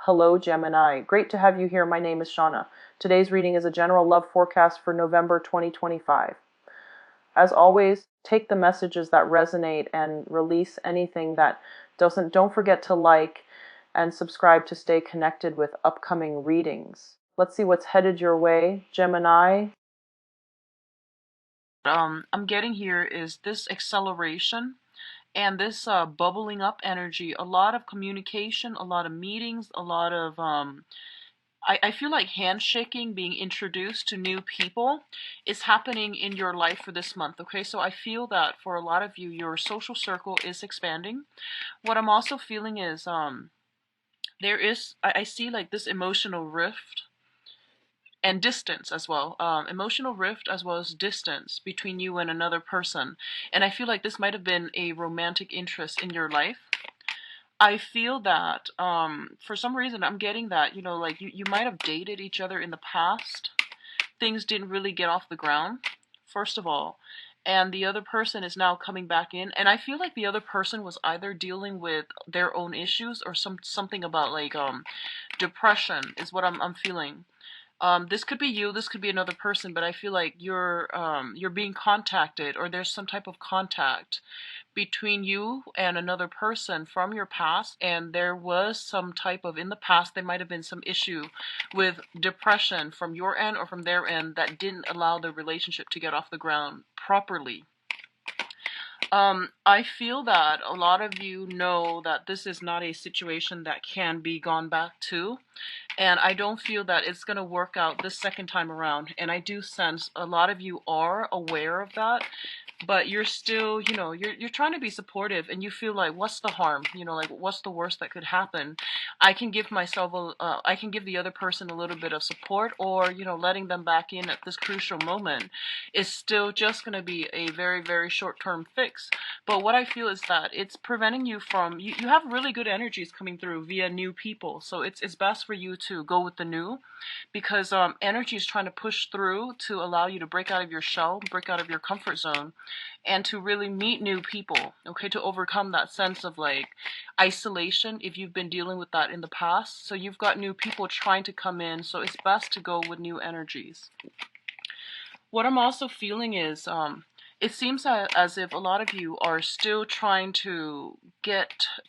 Hello, Gemini. Great to have you here. My name is Shauna. Today's reading is a general love forecast for November 2025. As always, take the messages that resonate and release anything that doesn't. Don't forget to like and subscribe to stay connected with upcoming readings. Let's see what's headed your way, Gemini. I'm getting here is this acceleration and this bubbling up energy, a lot of communication, a lot of meetings, a lot of I feel like handshaking, being introduced to new people is happening in your life for this month. Okay, so I feel that for a lot of you, your social circle is expanding. What I'm also feeling is I see like this emotional rift and distance as well, emotional rift as well as distance between you and another person. And I feel like this might have been a romantic interest in your life. I feel that for some reason I'm getting that, like you might have dated each other in the past. Things didn't really get off the ground, first of all. And the other person is now coming back in. And I feel like the other person was either dealing with their own issues or something about like depression is what I'm feeling. This could be you, this could be another person, but I feel like you're being contacted, or there's some type of contact between you and another person from your past, and there was some type of, in the past there might have been some issue with depression from your end or from their end that didn't allow the relationship to get off the ground properly. I feel that a lot of you know that this is not a situation that can be gone back to. And I don't feel that it's going to work out this second time around. And I do sense a lot of you are aware of that, but you're still, you're trying to be supportive, and you feel like, what's the harm? Like, what's the worst that could happen? I can give I can give the other person a little bit of support, or, letting them back in at this crucial moment is still just going to be a very, very short-term fix. But what I feel is that it's preventing you from, you have really good energies coming through via new people. So it's best for you to go with the new, because energy is trying to push through to allow you to break out of your shell, break out of your comfort zone, and to really meet new people, okay, to overcome that sense of like isolation if you've been dealing with that in the past. So you've got new people trying to come in, so it's best to go with new energies. What I'm also feeling is it seems as if a lot of you are still trying to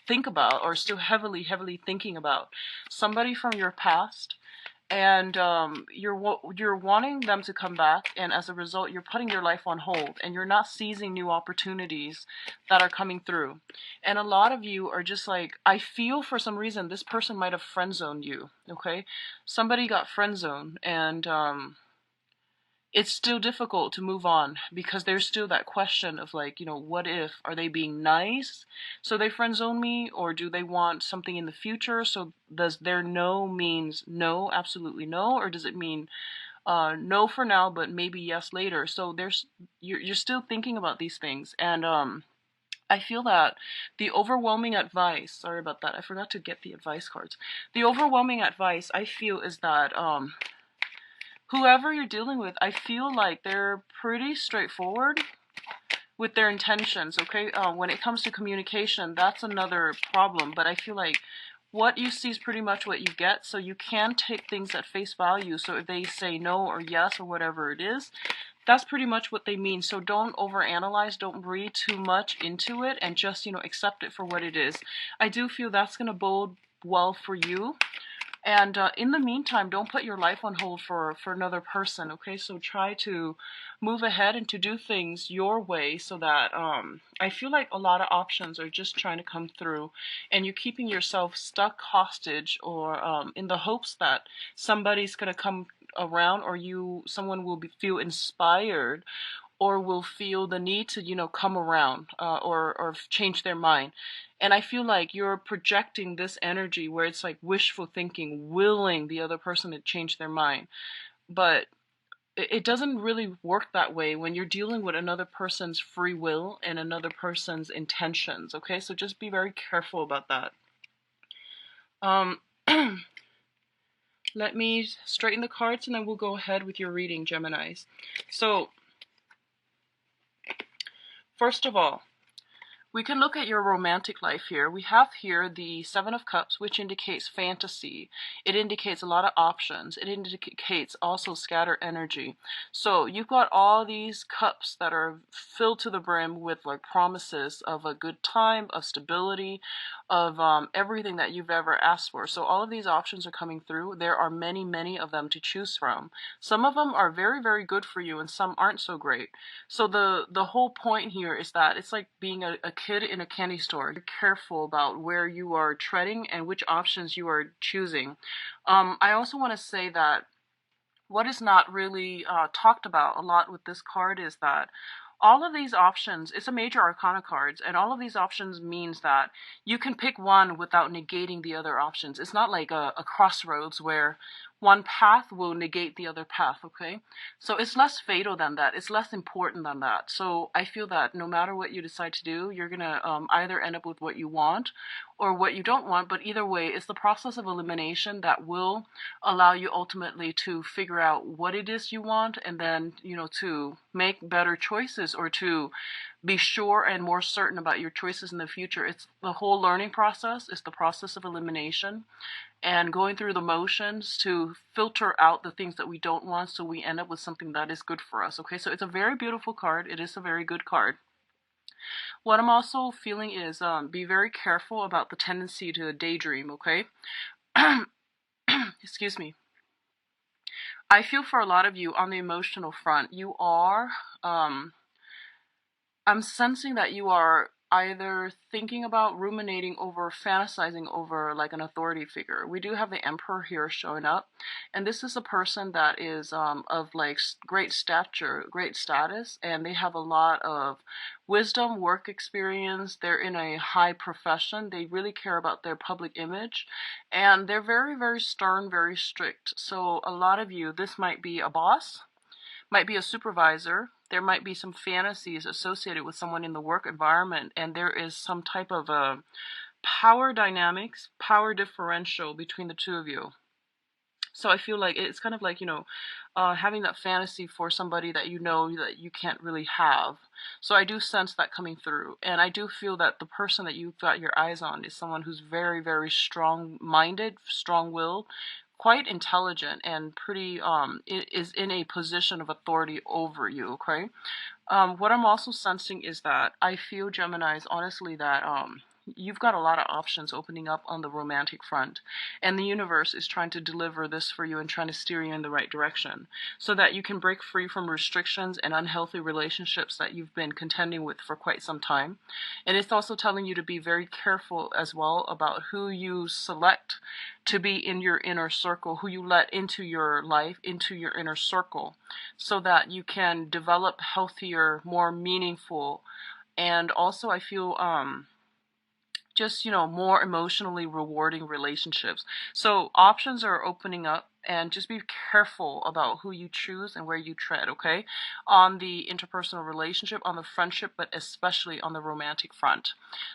think about, or still heavily thinking about somebody from your past, and you're wanting them to come back, and as a result you're putting your life on hold, and you're not seizing new opportunities that are coming through. And a lot of you are just like, I feel for some reason this person might have friend zoned you. Okay, somebody got friend zoned, and it's still difficult to move on, because there's still that question of like, what if, are they being nice so they friend zone me, or do they want something in the future? So does their no means no, absolutely no, or does it mean no for now but maybe yes later? So you're still thinking about these things. And I feel that the overwhelming advice, sorry about that, I forgot to get the advice cards. The overwhelming advice I feel is that whoever you're dealing with, I feel like they're pretty straightforward with their intentions, okay? When it comes to communication, that's another problem, but I feel like what you see is pretty much what you get, so you can take things at face value. So if they say no or yes or whatever it is, that's pretty much what they mean. So don't overanalyze, don't read too much into it, and just, accept it for what it is. I do feel that's going to bode well for you. And in the meantime, don't put your life on hold for another person, okay? So try to move ahead and to do things your way, so that I feel like a lot of options are just trying to come through, and you're keeping yourself stuck hostage, or in the hopes that somebody's going to come around, or someone will feel inspired, or will feel the need to, come around, or change their mind. And I feel like you're projecting this energy where it's like wishful thinking, willing the other person to change their mind. But it doesn't really work that way when you're dealing with another person's free will and another person's intentions, okay? So just be very careful about that. Um, let me straighten the cards, and then we'll go ahead with your reading, Geminis. So, first of all, We can look at your romantic life here. We have here the Seven of Cups, which indicates fantasy. It indicates a lot of options. It indicates also scattered energy. So you've got all these cups that are filled to the brim with like promises of a good time, of stability, of everything that you've ever asked for. So all of these options are coming through. There are many, many of them to choose from. Some of them are very, very good for you and some aren't so great. So the whole point here is that it's like being a kid in a candy store. Be careful about where you are treading and which options you are choosing. I also want to say that what is not really talked about a lot with this card is that all of these options, it's a major arcana cards, and all of these options means that you can pick one without negating the other options. It's not like a crossroads where one path will negate the other path, okay? So it's less fatal than that. It's less important than that. So I feel that no matter what you decide to do, you're gonna either end up with what you want or what you don't want, but either way, it's the process of elimination that will allow you ultimately to figure out what it is you want and then, you know, to make better choices or to be sure and more certain about your choices in the future. It's the whole learning process. It's the process of elimination and going through the motions to filter out the things that we don't want so we end up with something that is good for us. Okay, so it's a very beautiful card. It is a very good card. What I'm also feeling is be very careful about the tendency to daydream, okay? Excuse me. I feel for a lot of you on the emotional front, you are, I'm sensing that you are either thinking about ruminating over, fantasizing over like an authority figure. We do have the Emperor here showing up, and this is a person that is of like great stature, great status, and they have a lot of wisdom, work experience. They're in a high profession. They really care about their public image, and they're very, very stern, very strict. So a lot of you, this might be a boss, might be a supervisor. There might be some fantasies associated with someone in the work environment, and there is some type of a power dynamics, power differential between the two of you. So I feel like it's kind of like, you know, having that fantasy for somebody that you know that you can't really have. So I do sense that coming through. And I do feel that the person that you've got your eyes on is someone who's very, very strong-minded, strong-willed, quite intelligent, and pretty, is in a position of authority over you, okay? What I'm also sensing is that I feel, Geminis, honestly, that you've got a lot of options opening up on the romantic front, and the universe is trying to deliver this for you and trying to steer you in the right direction so that you can break free from restrictions and unhealthy relationships that you've been contending with for quite some time. And it's also telling you to be very careful as well about who you select to be in your inner circle, who you let into your life, into your inner circle, so that you can develop healthier, more meaningful, and also I feel just, you know, more emotionally rewarding relationships. So options are opening up, and just be careful about who you choose and where you tread, okay? On the interpersonal relationship, on the friendship, but especially on the romantic front.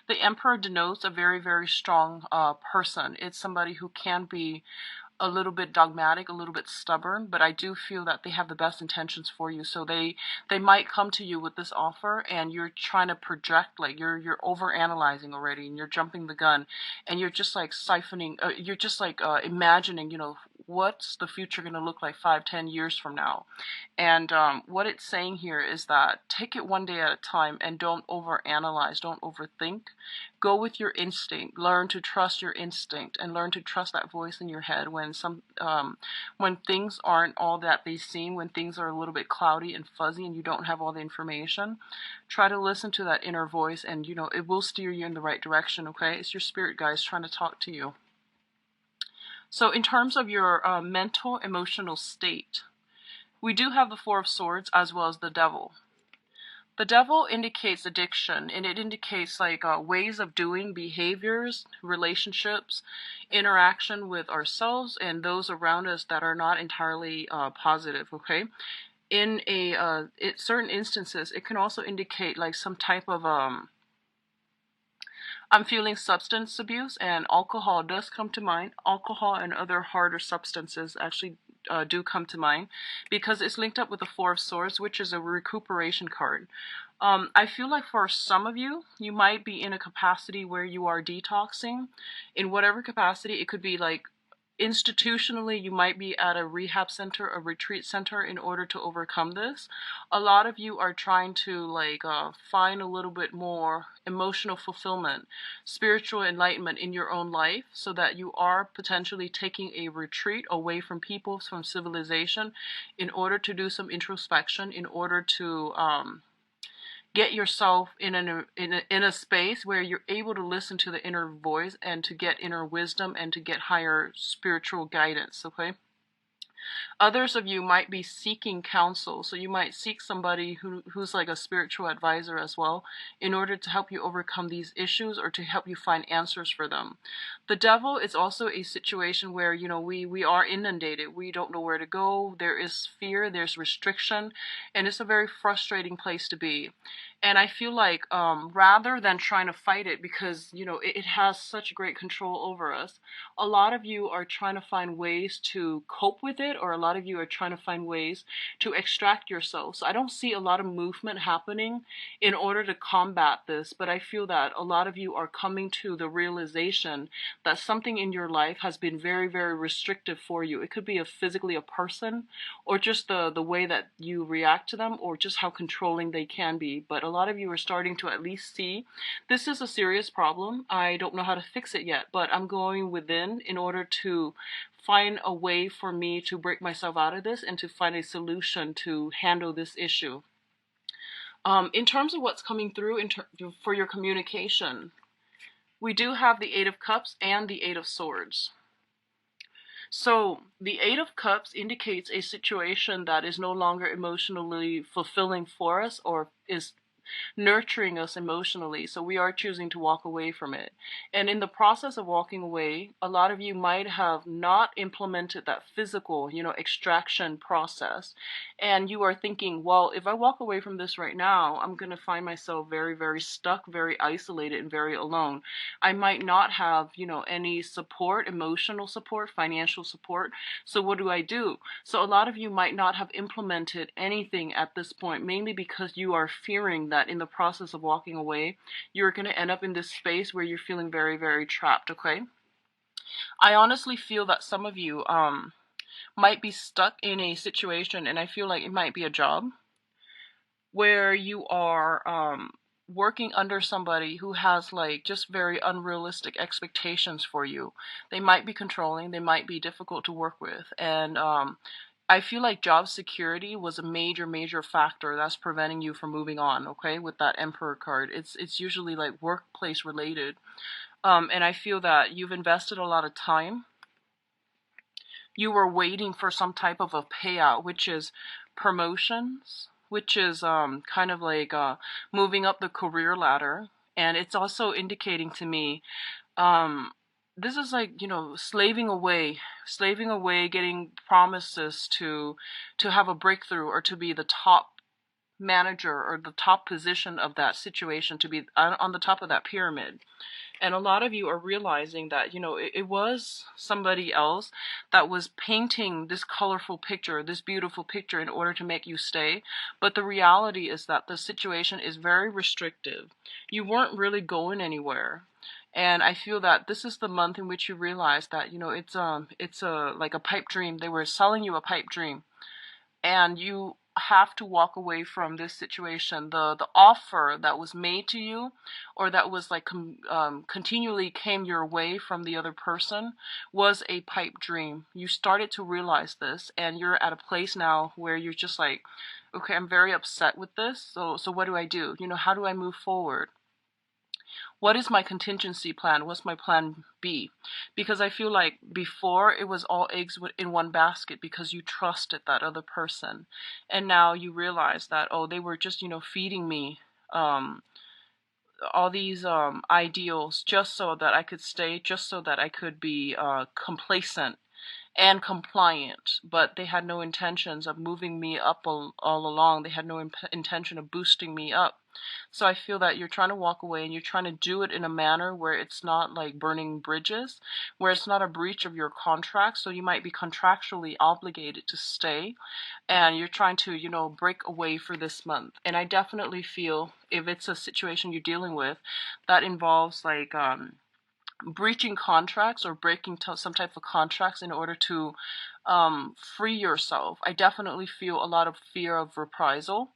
The Emperor denotes a very, very strong person. It's somebody who can be a little bit dogmatic, a little bit stubborn, but I do feel that they have the best intentions for you. So they might come to you with this offer, and you're trying to project, like you're over analyzing already, and you're jumping the gun, and you're just like siphoning, you're just like imagining, you know, what's the future going to look like 5-10 years from now. And what it's saying here is that take it one day at a time and don't overanalyze, don't overthink. Go with your instinct. Learn to trust your instinct and learn to trust that voice in your head when things aren't all that they seem, when things are a little bit cloudy and fuzzy and you don't have all the information. Try to listen to that inner voice, and you know it will steer you in the right direction. Okay, it's your spirit guides trying to talk to you. So in terms of your mental, emotional state, we do have the Four of Swords as well as the Devil. The Devil indicates addiction, and it indicates like ways of doing, behaviors, relationships, interaction with ourselves and those around us that are not entirely positive, okay? In certain instances, it can also indicate like some type of I'm feeling substance abuse, and alcohol does come to mind. Alcohol and other harder substances actually do come to mind because it's linked up with the Four of Swords, which is a recuperation card. I feel like for some of you, you might be in a capacity where you are detoxing in whatever capacity. It could be like institutionally, you might be at a rehab center, a retreat center in order to overcome this. A lot of you are trying to find a little bit more emotional fulfillment, spiritual enlightenment in your own life so that you are potentially taking a retreat away from people, from civilization in order to do some introspection, in order to get yourself in a space where you're able to listen to the inner voice and to get inner wisdom and to get higher spiritual guidance. Okay. Others of you might be seeking counsel, so you might seek somebody who's like a spiritual advisor as well in order to help you overcome these issues or to help you find answers for them. The devil is also a situation where, you know, we are inundated. We don't know where to go. There is fear, there's restriction, and it's a very frustrating place to be. And I feel like rather than trying to fight it, because, you know, it has such great control over us, a lot of you are trying to find ways to cope with it, or a lot of you are trying to find ways to extract yourself. So I don't see a lot of movement happening in order to combat this, but I feel that a lot of you are coming to the realization that something in your life has been very, very restrictive for you. It could be physically a person, or just the way that you react to them, or just how controlling they can be. But a lot of you are starting to at least see this is a serious problem. I don't know how to fix it yet, but I'm going within in order to find a way for me to break myself out of this and to find a solution to handle this issue. In terms of what's coming through for your communication, we do have the Eight of Cups and the Eight of Swords. So the Eight of Cups indicates a situation that is no longer emotionally fulfilling for us, or is nurturing us emotionally. So we are choosing to walk away from it. And in the process of walking away, a lot of you might have not implemented that physical, you know, extraction process. And you are thinking, well, if I walk away from this right now, I'm going to find myself very, very stuck, very isolated, and very alone. I might not have, you know, any support, emotional support, financial support. So what do I do? So a lot of you might not have implemented anything at this point, mainly because you are fearing that in the process of walking away, you're going to end up in this space where you're feeling very, very trapped, okay? I honestly feel that some of you might be stuck in a situation, and I feel like it might be a job, where you are working under somebody who has like just very unrealistic expectations for you. They might be controlling, they might be difficult to work with, and I feel like job security was a major, major factor that's preventing you from moving on, okay, with that Emperor card. It's usually like workplace related. And I feel that you've invested a lot of time. You were waiting for some type of a payout, which is promotions, which is kind of like moving up the career ladder. And it's also indicating to me um, this is like, you know, slaving away, getting promises to have a breakthrough or to be the top manager or the top position of that situation, to be on the top of that pyramid. And a lot of you are realizing that, you know, it was somebody else that was painting this colorful picture, this beautiful picture in order to make you stay. But the reality is that the situation is very restrictive. You weren't really going anywhere. And I feel that this is the month in which you realize that, you know, it's a like a pipe dream. They were selling you a pipe dream, and you have to walk away from this situation. The offer that was made to you, or that was like continually came your way from the other person, was a pipe dream. You started to realize this, and you're at a place now where you're just like, okay, I'm very upset with this. So what do I do? You know, how do I move forward? What is my contingency plan? What's my plan B? Because I feel like before it was all eggs in one basket because you trusted that other person. And now you realize that, oh, they were just, you know, feeding me um, all these ideals just so that I could stay, just so that I could be complacent and compliant, but they had no intentions of moving me up all along. They had no intention of boosting me up. So I feel that you're trying to walk away and you're trying to do it in a manner where it's not like burning bridges, where it's not a breach of your contract. So you might be contractually obligated to stay, and you're trying to, break away for this month. And I definitely feel if it's a situation you're dealing with that involves like breaching contracts or breaking some type of contracts in order to free yourself. I definitely feel a lot of fear of reprisal,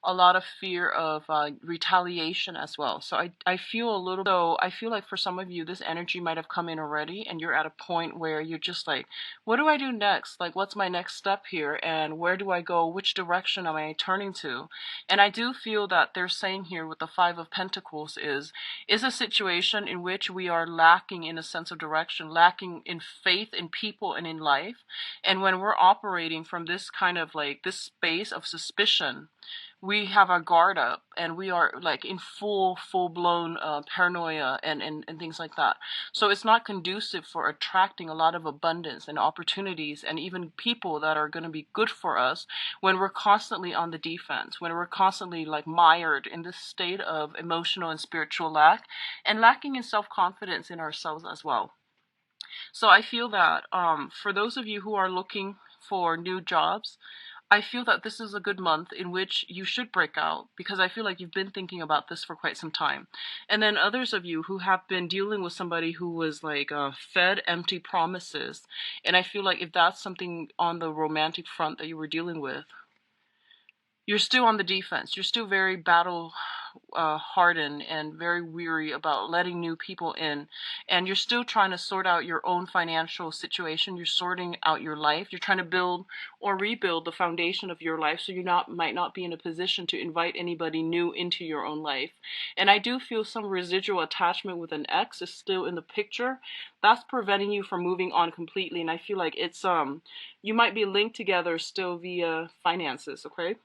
a lot of fear of retaliation as well. So I feel a little, so I feel like for some of you, this energy might have come in already and you're at a point where you're just like, what do I do next? Like, what's my next step here? And where do I go? Which direction am I turning to? And I do feel that they're saying here with the Five of Pentacles is a situation in which we are lacking in a sense of direction, lacking in faith in people and in life. And when we're operating from this kind of like this space of suspicion, we have our guard up and we are like in full blown paranoia and things like that. So it's not conducive for attracting a lot of abundance and opportunities and even people that are going to be good for us when we're constantly on the defense, when we're constantly like mired in this state of emotional and spiritual lack and lacking in self-confidence in ourselves as well. So I feel that for those of you who are looking for new jobs, I feel that this is a good month in which you should break out, because I feel like you've been thinking about this for quite some time. And then others of you who have been dealing with somebody who was like fed empty promises, and I feel like if that's something on the romantic front that you were dealing with, you're still on the defense. You're still very battle hardened and very weary about letting new people in. And you're still trying to sort out your own financial situation. You're sorting out your life. You're trying to build or rebuild the foundation of your life so you might not be in a position to invite anybody new into your own life. And I do feel some residual attachment with an ex is still in the picture. That's preventing you from moving on completely. And I feel like it's you might be linked together still via finances, okay?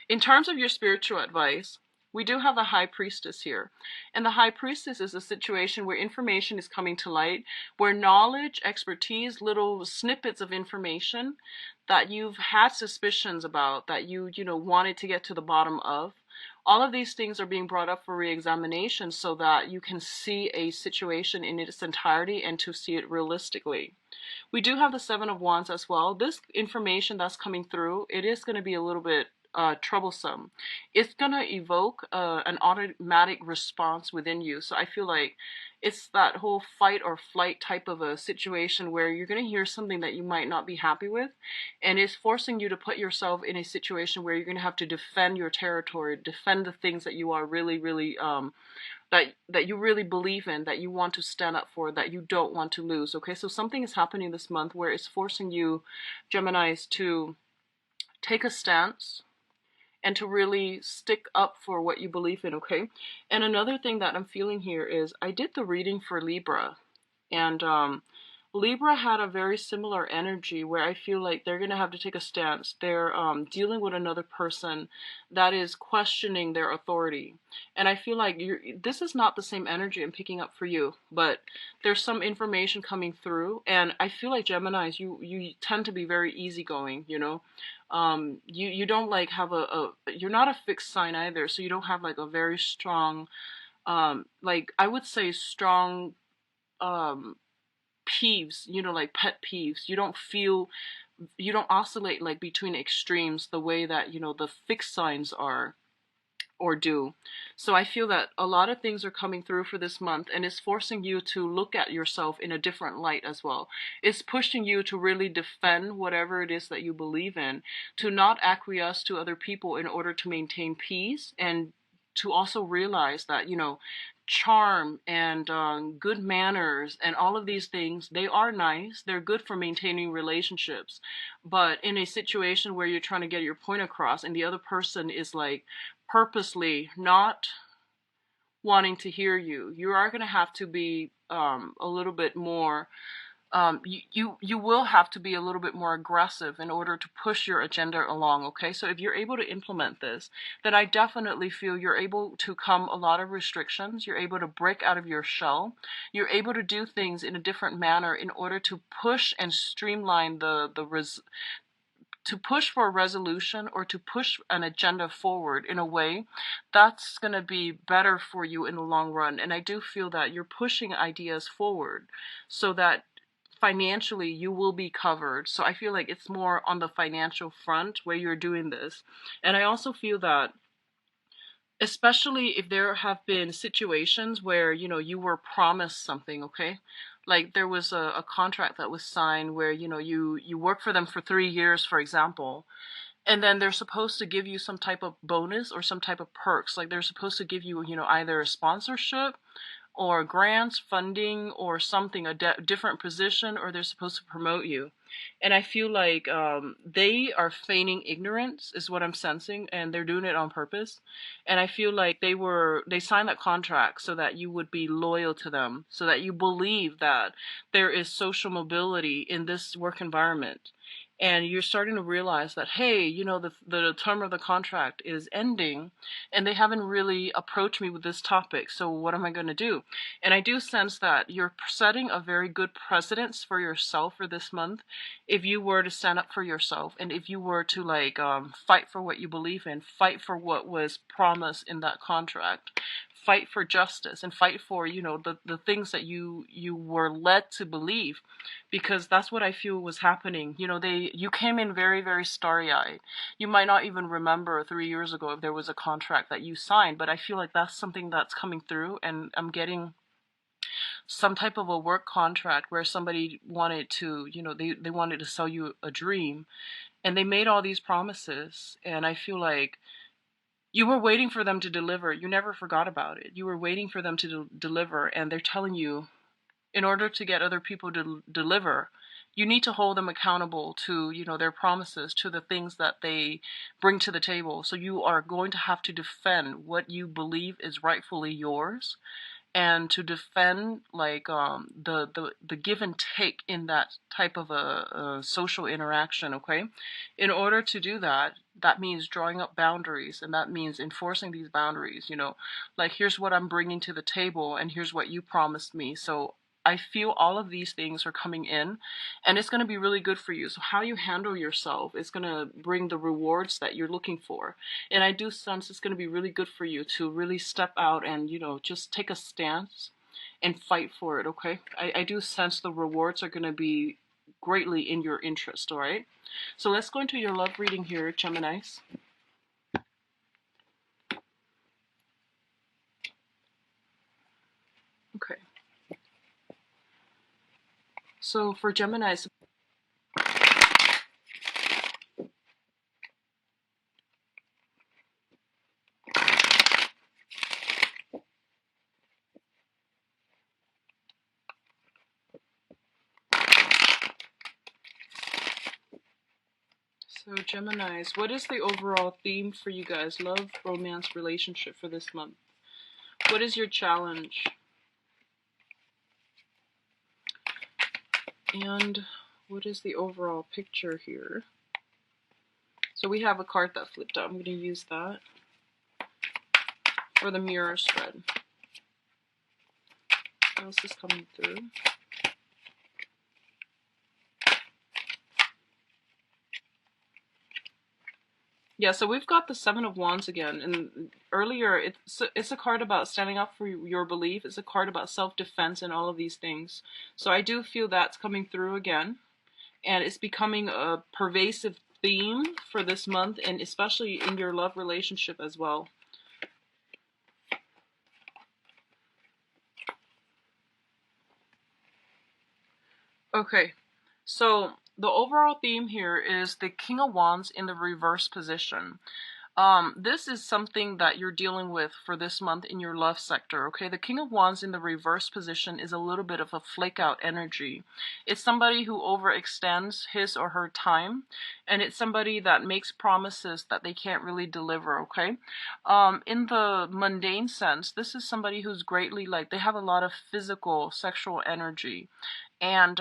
In terms of your spiritual advice, we do have the High Priestess here. And the High Priestess is a situation where information is coming to light, where knowledge, expertise, little snippets of information that you've had suspicions about, that you wanted to get to the bottom of, all of these things are being brought up for re-examination so that you can see a situation in its entirety and to see it realistically. We do have the Seven of Wands as well. This information that's coming through, it is going to be a little bit troublesome. It's going to evoke an automatic response within you. So I feel like it's that whole fight or flight type of a situation where you're going to hear something that you might not be happy with, and it's forcing you to put yourself in a situation where you're going to have to defend your territory, defend the things that you are really that you really believe in, that you want to stand up for, that you don't want to lose. Okay, so something is happening this month where it's forcing you, Geminis, to take a stance and to really stick up for what you believe in, okay? And another thing that I'm feeling here is I did the reading for Libra, and Libra had a very similar energy where I feel like they're going to have to take a stance. They're dealing with another person that is questioning their authority. And I feel like this is not the same energy I'm picking up for you, but there's some information coming through. And I feel like Geminis, you tend to be very easygoing, you don't like have you're not a fixed sign either, so you don't have like a very strong, like I would say strong, um, peeves, like pet peeves. You don't oscillate like between extremes the way that, the fixed signs are or do. So I feel that a lot of things are coming through for this month, and it's forcing you to look at yourself in a different light as well. It's pushing you to really defend whatever it is that you believe in, to not acquiesce to other people in order to maintain peace, and to also realize that, charm and good manners and all of these things, they are nice, they're good for maintaining relationships, but in a situation where you're trying to get your point across and the other person is like purposely not wanting to hear you, you are going to have to be a little bit more you will have to be a little bit more aggressive in order to push your agenda along, okay? So if you're able to implement this, then I definitely feel you're able to come a lot of restrictions, you're able to break out of your shell, you're able to do things in a different manner in order to push and streamline to push for a resolution or to push an agenda forward in a way that's going to be better for you in the long run. And I do feel that you're pushing ideas forward so that financially you will be covered. So I feel like it's more on the financial front where you're doing this. And I also feel that especially if there have been situations where you were promised something, okay, like there was a contract that was signed where you work for them for 3 years, for example, and then they're supposed to give you some type of bonus or some type of perks, like they're supposed to give you either a sponsorship or grants, funding, or something, a different position, or they're supposed to promote you. And I feel like they are feigning ignorance, is what I'm sensing, and they're doing it on purpose. And I feel like they signed that contract so that you would be loyal to them, so that you believe that there is social mobility in this work environment. And you're starting to realize that, hey, the term of the contract is ending, and they haven't really approached me with this topic. So what am I going to do? And I do sense that you're setting a very good precedence for yourself for this month if you were to stand up for yourself, and if you were to fight for what you believe in, fight for what was promised in that contract, fight for justice, and fight for the things that you were led to believe, because that's what I feel was happening. You came in very, very starry-eyed. You might not even remember 3 years ago if there was a contract that you signed, but I feel like that's something that's coming through, and I'm getting some type of a work contract where somebody wanted to, they wanted to sell you a dream, and they made all these promises, and I feel like you were waiting for them to deliver. You never forgot about it. You were waiting for them to deliver, and they're telling you, in order to get other people to deliver, you need to hold them accountable to, their promises, to the things that they bring to the table. So you are going to have to defend what you believe is rightfully yours, and to defend the give and take in that type of a social interaction. Okay, in order to do that, that means drawing up boundaries, and that means enforcing these boundaries. Like, here's what I'm bringing to the table, and here's what you promised me. So I feel all of these things are coming in, and it's going to be really good for you. So how you handle yourself is going to bring the rewards that you're looking for. And I do sense it's going to be really good for you to really step out and, just take a stance and fight for it, okay? I do sense the rewards are going to be greatly in your interest, all right? So let's go into your love reading here, Geminis. Okay. So for Geminis, what is the overall theme for you guys? Love, romance, relationship for this month. What is your challenge? And what is the overall picture here? So we have a card that flipped out. I'm going to use that for the mirror spread. What else is coming through? Yeah, so we've got the Seven of Wands again, and earlier it's a card about standing up for your belief. It's a card about self-defense and all of these things. So I do feel that's coming through again, and it's becoming a pervasive theme for this month, and especially in your love relationship as well. Okay, so the overall theme here is the King of Wands in the reverse position. This is something that you're dealing with for this month in your love sector, okay? The King of Wands in the reverse position is a little bit of a flake out energy. It's somebody who overextends his or her time, and it's somebody that makes promises that they can't really deliver, okay? In the mundane sense, this is somebody who's greatly, they have a lot of physical, sexual energy, and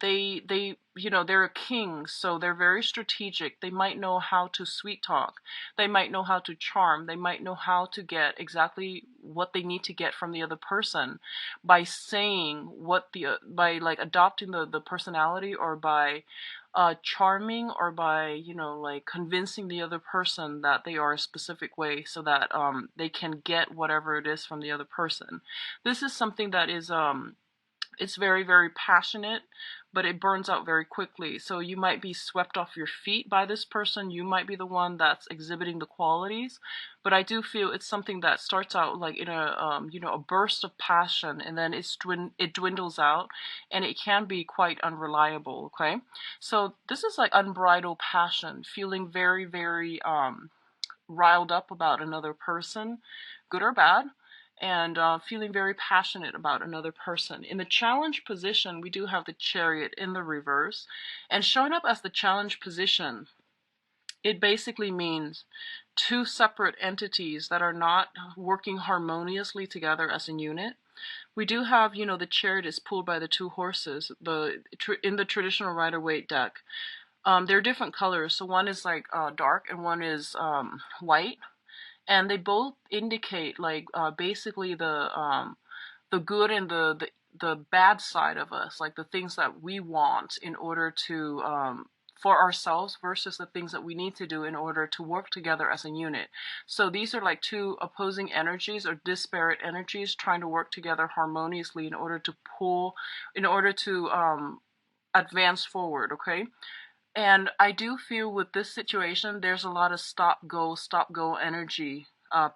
they they're a king, so they're very strategic. They might know how to sweet talk, they might know how to charm, they might know how to get exactly what they need to get from the other person by saying what the by like adopting the personality, or by charming, or by like convincing the other person that they are a specific way, so that they can get whatever it is from the other person. This is something that is it's very, very passionate, but it burns out very quickly. So you might be swept off your feet by this person. You might be the one that's exhibiting the qualities, but I do feel it's something that starts out like in a a burst of passion, and then it dwindles out, and it can be quite unreliable. Okay, so this is like unbridled passion, feeling very, very riled up about another person, good or bad, and feeling very passionate about another person. In the challenge position, we do have the Chariot in the reverse, and showing up as the challenge position, it basically means two separate entities that are not working harmoniously together as a unit. We do have, the Chariot is pulled by the two horses. In the traditional Rider-Waite deck, they're different colors. So one is like dark, and one is white, and they both indicate like basically the good and the bad side of us, like the things that we want in order to for ourselves versus the things that we need to do in order to work together as a unit. So these are like two opposing energies or disparate energies trying to work together harmoniously in order to advance forward. Okay. And I do feel with this situation, there's a lot of stop go energy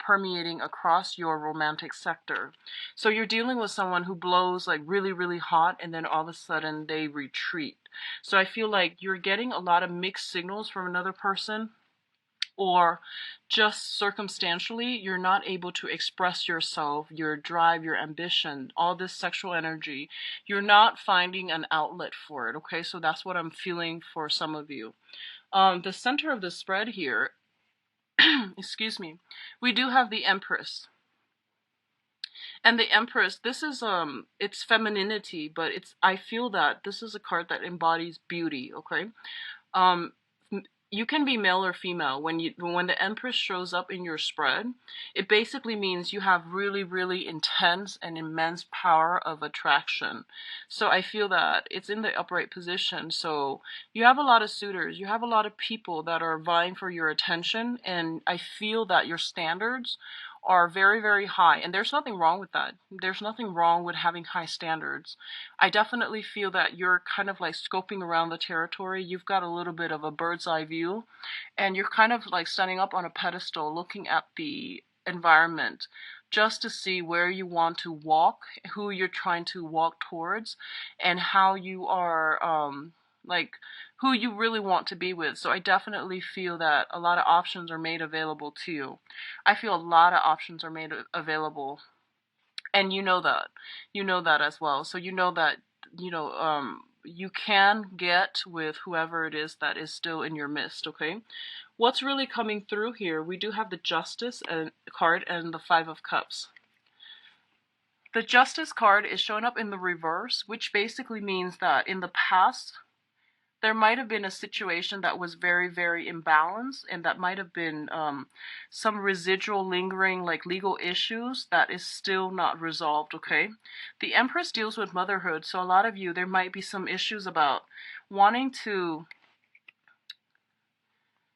permeating across your romantic sector. So you're dealing with someone who blows like really, really hot, and then all of a sudden they retreat. So I feel like you're getting a lot of mixed signals from another person, or just circumstantially, you're not able to express yourself, your drive, your ambition, all this sexual energy. You're not finding an outlet for it, okay? So that's what I'm feeling for some of you. The center of the spread here, excuse me, we do have the Empress. And the Empress, this is it's femininity, but I feel that this is a card that embodies beauty, okay? Um, you can be male or female. When the Empress shows up in your spread, it basically means you have really, really intense and immense power of attraction. So I feel that it's in the upright position. So you have a lot of suitors, you have a lot of people that are vying for your attention, and I feel that your standards are very, very high, and there's nothing wrong with that. There's nothing wrong with having high standards. I definitely feel that you're kind of like scoping around the territory. You've got a little bit of a bird's eye view, and you're kind of like standing up on a pedestal looking at the environment just to see where you want to walk, who you're trying to walk towards, and how you are like who you really want to be with. So I definitely feel that a lot of options are made available to you. I feel a lot of options are made available, and you know that. You know that as well. So you know that, you can get with whoever it is that is still in your midst, okay? What's really coming through here, we do have the Justice card and the Five of Cups. The Justice card is showing up in the reverse, which basically means that in the past, there might have been a situation that was very, very imbalanced, and that might have been some residual lingering like legal issues that is still not resolved, okay? The Empress deals with motherhood, so a lot of you, there might be some issues about wanting to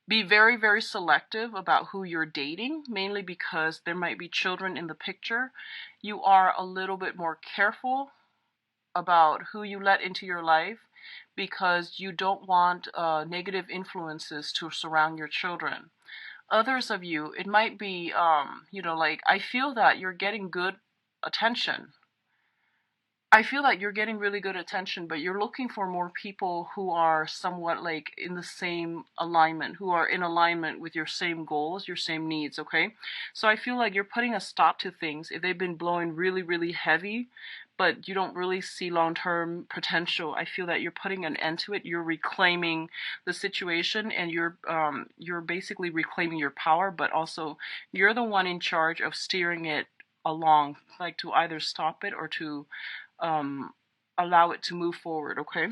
be very, very selective about who you're dating, mainly because there might be children in the picture. You are a little bit more careful about who you let into your life because you don't want negative influences to surround your children. Others of you, it might be, like I feel that you're getting good attention. I feel that you're getting really good attention, but you're looking for more people who are somewhat like in the same alignment, who are in alignment with your same goals, your same needs, okay? So I feel like you're putting a stop to things if they've been blowing really, really heavy, but you don't really see long-term potential. I feel that you're putting an end to it. You're reclaiming the situation, and you're basically reclaiming your power, but also you're the one in charge of steering it along, like to either stop it or to um allow it to move forward, okay?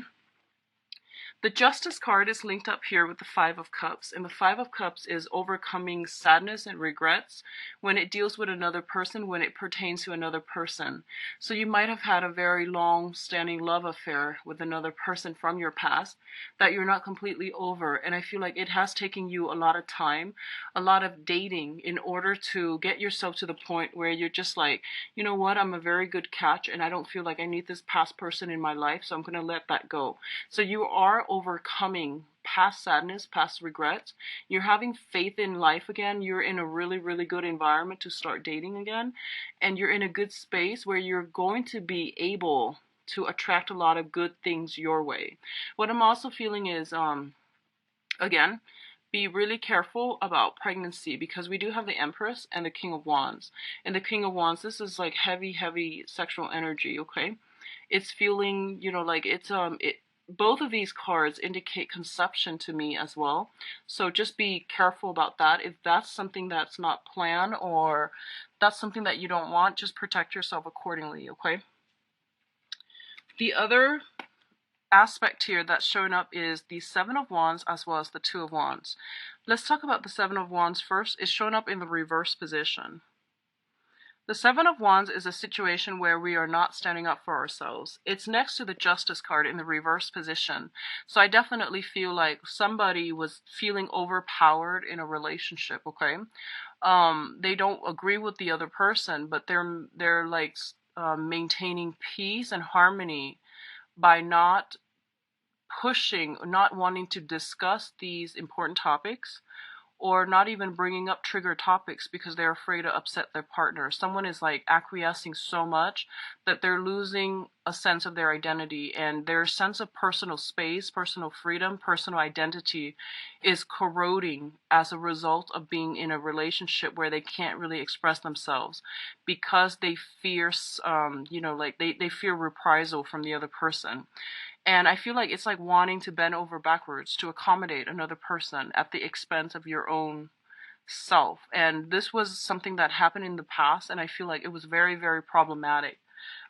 The Justice card is linked up here with the Five of Cups, and the Five of Cups is overcoming sadness and regrets when it deals with another person, when it pertains to another person. So you might have had a very long-standing love affair with another person from your past that you're not completely over, and I feel like it has taken you a lot of time, a lot of dating in order to get yourself to the point where you're just like, you know what, I'm a very good catch, and I don't feel like I need this past person in my life, so I'm going to let that go. So you are overcoming past sadness, past regrets. You're having faith in life again. You're in a really, really good environment to start dating again. And you're in a good space where you're going to be able to attract a lot of good things your way. What I'm also feeling is, again, be really careful about pregnancy, because we do have the Empress and the King of Wands. And the King of Wands, this is like heavy, heavy sexual energy, okay? It's feeling, like both of these cards indicate conception to me as well. So just be careful about that. If that's something that's not planned, or that's something that you don't want, just protect yourself accordingly, okay? The other aspect here that's showing up is the Seven of Wands as well as the Two of Wands. Let's talk about the Seven of Wands first. It's showing up in the reverse position. The Seven of Wands is a situation where we are not standing up for ourselves. It's next to the Justice card in the reverse position. So I definitely feel like somebody was feeling overpowered in a relationship, okay? They don't agree with the other person, but they're like maintaining peace and harmony by not pushing, not wanting to discuss these important topics, or not even bringing up trigger topics because they're afraid to upset their partner. Someone is like acquiescing so much that they're losing a sense of their identity, and their sense of personal space, personal freedom, personal identity is corroding as a result of being in a relationship where they can't really express themselves because they fear, they fear reprisal from the other person. And I feel like it's like wanting to bend over backwards to accommodate another person at the expense of your own self. And this was something that happened in the past, and I feel like it was very, very problematic.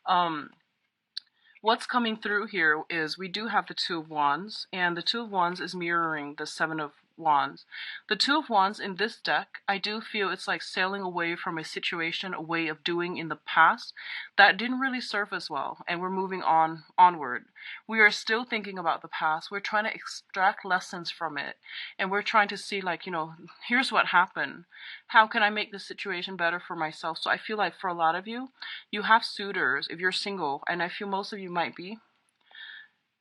Um, What's coming through here is we do have the Two of Wands, and the Two of Wands is mirroring the Seven of Wands. The Two of Wands in this deck, I do feel it's like sailing away from a situation, a way of doing in the past that didn't really serve us well, and we're moving onward. We are still thinking about the past. We're trying to extract lessons from it, and we're trying to see, like, here's what happened. How can I make this situation better for myself? So I feel like for a lot of you, you have suitors. If you're single, and I feel most of you might be,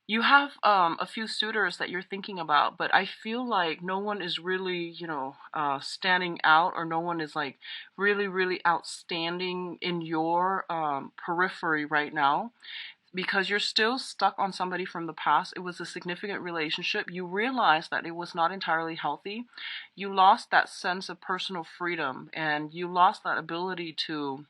you have a few suitors that you're thinking about, but I feel like no one is really, standing out, or no one is like really, really outstanding in your periphery right now, because you're still stuck on somebody from the past. It was a significant relationship. You realize that it was not entirely healthy. You lost that sense of personal freedom, and you lost that ability to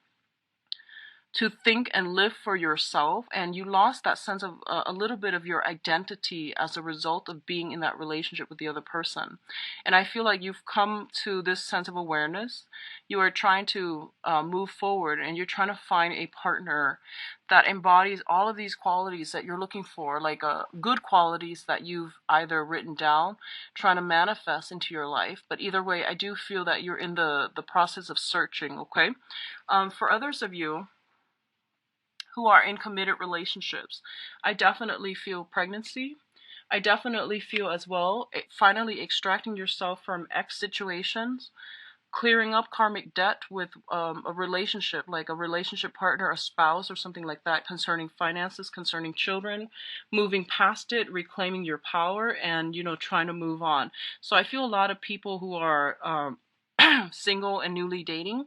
think and live for yourself, and you lost that sense of a little bit of your identity as a result of being in that relationship with the other person. And I feel like you've come to this sense of awareness. You are trying to move forward, and you're trying to find a partner that embodies all of these qualities that you're looking for, like good qualities that you've either written down, trying to manifest into your life. But either way, I do feel that you're in the process of searching, okay? For others of you who are in committed relationships, I definitely feel pregnancy. I definitely feel as well finally extracting yourself from ex situations, clearing up karmic debt with a relationship, like a relationship partner, a spouse, or something like that, concerning finances, concerning children, moving past it, reclaiming your power, and trying to move on. So I feel a lot of people who are single and newly dating,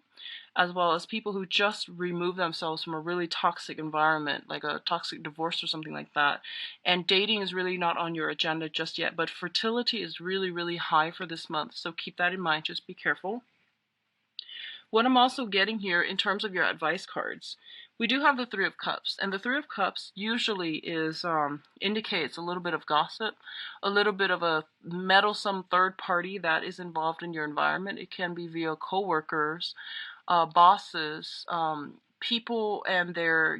as well as people who just remove themselves from a really toxic environment, like a toxic divorce or something like that. And dating is really not on your agenda just yet, but fertility is really, really high for this month. So keep that in mind. Just be careful. What I'm also getting here in terms of your advice cards, we do have the Three of Cups, and the Three of Cups usually is indicates a little bit of gossip, a little bit of a meddlesome third party that is involved in your environment. It can be via coworkers, bosses, people and their,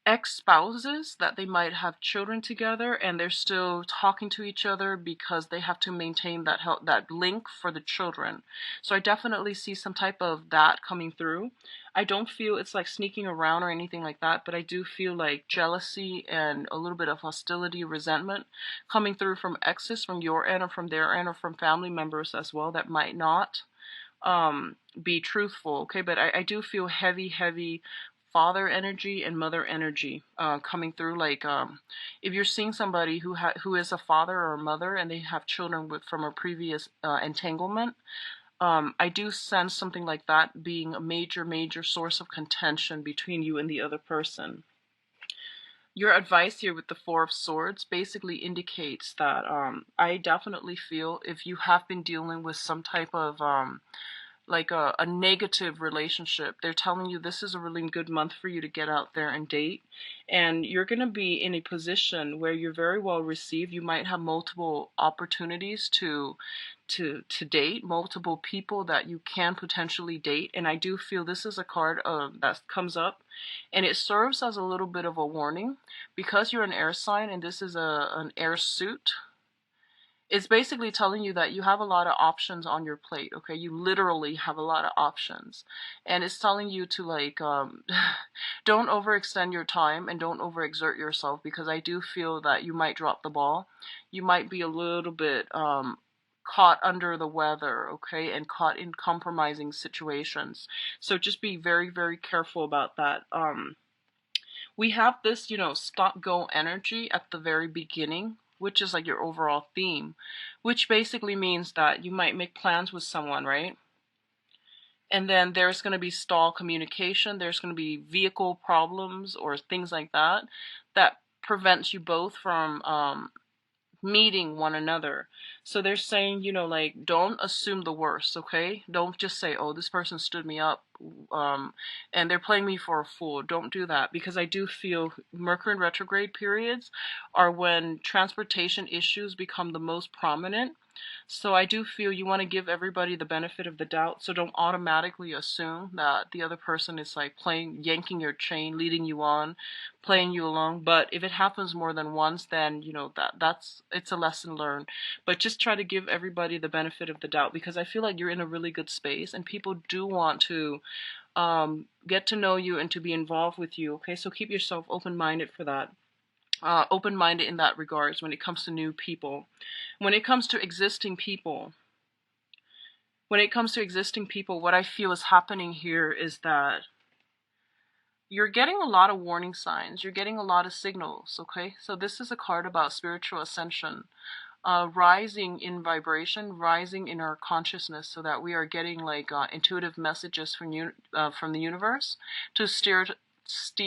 ex-spouses that they might have children together and they're still talking to each other because they have to maintain that link for the children. So I definitely see some type of that coming through. I don't feel it's like sneaking around or anything like that, but I do feel like jealousy and a little bit of hostility, resentment coming through from exes, from your end or from their end, or from family members as well that might not be truthful. Okay, but I do feel heavy father energy and mother energy coming through. Like if you're seeing somebody who is a father or a mother and they have children from a previous entanglement, I do sense something like that being a major source of contention between you and the other person. Your advice here with the Four of Swords basically indicates that I definitely feel if you have been dealing with some type of like a negative relationship, they're telling you this is a really good month for you to get out there and date. And you're going to be in a position where you're very well received. You might have multiple opportunities to date, multiple people that you can potentially date. And I do feel this is a card that comes up, and it serves as a little bit of a warning because you're an air sign and this is an air suit. It's basically telling you that you have a lot of options on your plate. Okay, you literally have a lot of options, and it's telling you to like don't overextend your time and don't overexert yourself, because I do feel that you might drop the ball. You might be a little bit caught under the weather, okay, and caught in compromising situations. So just be very careful about that. We have this, stop go energy at the very beginning, which is like your overall theme, which basically means that you might make plans with someone, right? And then there's going to be stall communication, there's going to be vehicle problems or things like that that prevents you both from meeting one another. So they're saying, like, don't assume the worst, okay? Don't just say, oh, this person stood me up, and they're playing me for a fool. Don't do that, because I do feel Mercury in retrograde periods are when transportation issues become the most prominent. So I do feel you want to give everybody the benefit of the doubt. So don't automatically assume that the other person is like yanking your chain, leading you on, playing you along. But if it happens more than once, then it's a lesson learned. But just try to give everybody the benefit of the doubt, because I feel like you're in a really good space and people do want to get to know you and to be involved with you. Okay, so keep yourself open-minded for that. Open-minded in that regards when it comes to new people. When it comes to existing people, what I feel is happening here is that you're getting a lot of warning signs. You're getting a lot of signals, okay? So this is a card about spiritual ascension, rising in vibration, rising in our consciousness, so that we are getting like intuitive messages from the universe to steer